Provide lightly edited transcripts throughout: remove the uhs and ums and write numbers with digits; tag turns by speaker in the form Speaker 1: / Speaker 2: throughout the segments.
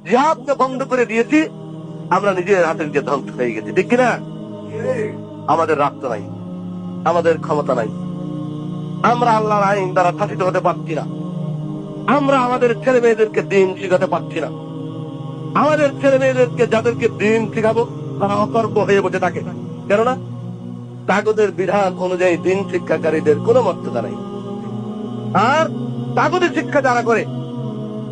Speaker 1: জিহাদকে বন্ধ করে দিয়েছি, আমরা নিজের হাতে নিজে ধ্বংস হয়ে গেছি, ঠিক কিনা? আমাদের রাষ্ট্র নাই, আমাদের ক্ষমতা নাই, আমরা আল্লাহর আইন দ্বারা শাসিত হতে পারছি না, আমরা আমাদের ছেলে মেয়েদেরকে দিন শিখাতে পারছি না, আমাদের ছেলে মেয়েদেরকে যাদেরকে দিন শিখাবো তারা অকর্ম হয়ে বসে থাকে। কেননা কাগজের বিধান অনুযায়ী দিন শিক্ষাকারীদের কোনো মর্যাদা নাই। আর কাগজের শিক্ষা যারা করে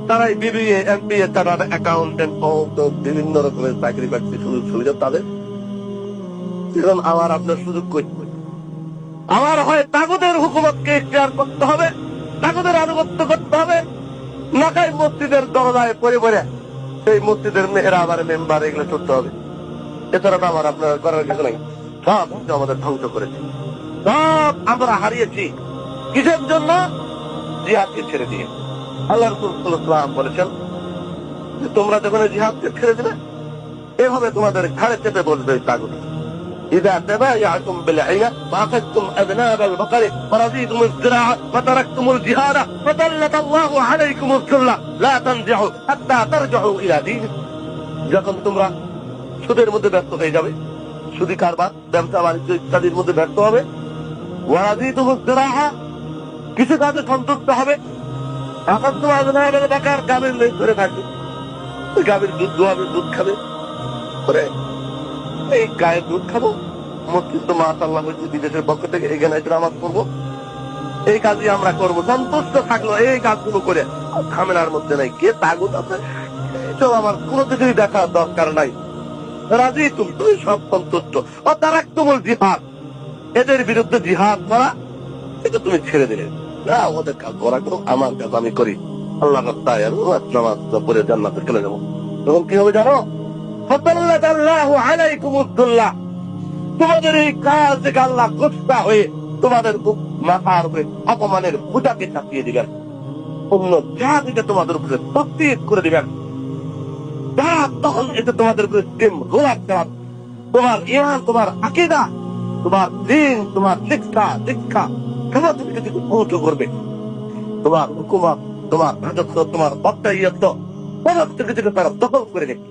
Speaker 1: তারাই বিবিএ, এমবিএ, চার্টার্ড অ্যাকাউন্টেন্ট, বিভিন্ন রকমের চাকরি বাকরি সুযোগ সুবিধা তাদের। এখন আমার আপনার সুযোগ কই? আমার হয় কাগজের হুকুমতকে ইখতিয়ার করতে হবে, কাগজের আনুগত্য করতে হবে, নাকাই মসজিদের দরজায় পড়ে পড়ে সেই মসজিদের মেহরাব আর মেম্বার এগুলো করতে হবে। এছাড়া তো আমার আপনার করার কিছু নাই। সব আমাদের ধ্বংস করেছে, সব আমরা হারিয়েছি। কিসের জন্য? জিহাদকে ছেড়ে দিয়ে। আল্লাহ রাসূল সাল্লাল্লাহু আলাইহি ওয়াসাল্লাম বলেছেন যে তোমরা যখন জিহাদকে ছেড়ে দিলে এভাবে তোমাদের ঘাড়ে চেপে বসবে তাগুত। إذا تبايعتم بالعينة وأخذتم أذناب البقر ورضيتم الزراعة وتركتم الجهاد فسلط الله عليكم الذل لا تنزعوا حتى ترجعوا إلى دينكم। যখন তোমরা সুদের মধ্যে ব্যস্ত হয়ে যাবে, সুদি কারবার, ব্যবসা বাণিজ্য ইত্যাদির মধ্যে ব্যস্ত হবে, ওয়ারাদিতুম الزراعة কিছু কাজে সন্তুষ্ট হবে, আখাযতুম আযনাব আল-বাকার গাভীর লেজ ধরে থাকবে, গাভীর দুধ দোয়াবে, দুধ খাবে, করে এই গায়ের দুধ খাবো, মসজিদ তো মাশাআল্লাহ হয়েছে বিদেশের পক্ষ থেকে, এখানে এসে নামাজ পড়বো, এই কাজই আমরা করবো, সন্তুষ্ট থাকলো এই কাজগুলো করে। ঝামেলার মধ্যে নাই। কে তাগুত আছে এসব আমার কোনো কিছুই দেখার দরকার নাই। রাজি তুমি সব সন্তুষ্ট। ও তারাকতুমুল জিহাদ, এদের বিরুদ্ধে জিহাদ করা এটা তুমি ছেড়ে দিলে না, ওদের কাজ করা করো, আমার কাজ আমি করি, আল্লাহ রাস্তায় নামাজ পড়ে জান্নাতে চলে যাবো। তখন কি হবে জানো? ফাসাল্লাতাল্লাহু আলাইকুমুদ দুল্লাহ, তোমাদের এই কাজ থেকে আল্লাহ গোসা হয়ে তোমাদের মাথার উপরে অপমানের বোঝাকে চাপিয়ে দিবেন, অন্য জাতিকে তোমাদের উপরে তসদিক করে দিবেন। তখন এটা তোমাদের উপরে গোলাপ দেওয়া, তোমার ইমান, তোমার আকীদা, তোমার দ্বীন, তোমার শিক্ষা সমস্ত কিছু ধ্বংস করবে। তোমার হুকুমত, তোমার রাজত্ব, তোমার বাদশাহিয়ত সমস্ত কিছুকে তারা দখল করে নেবে।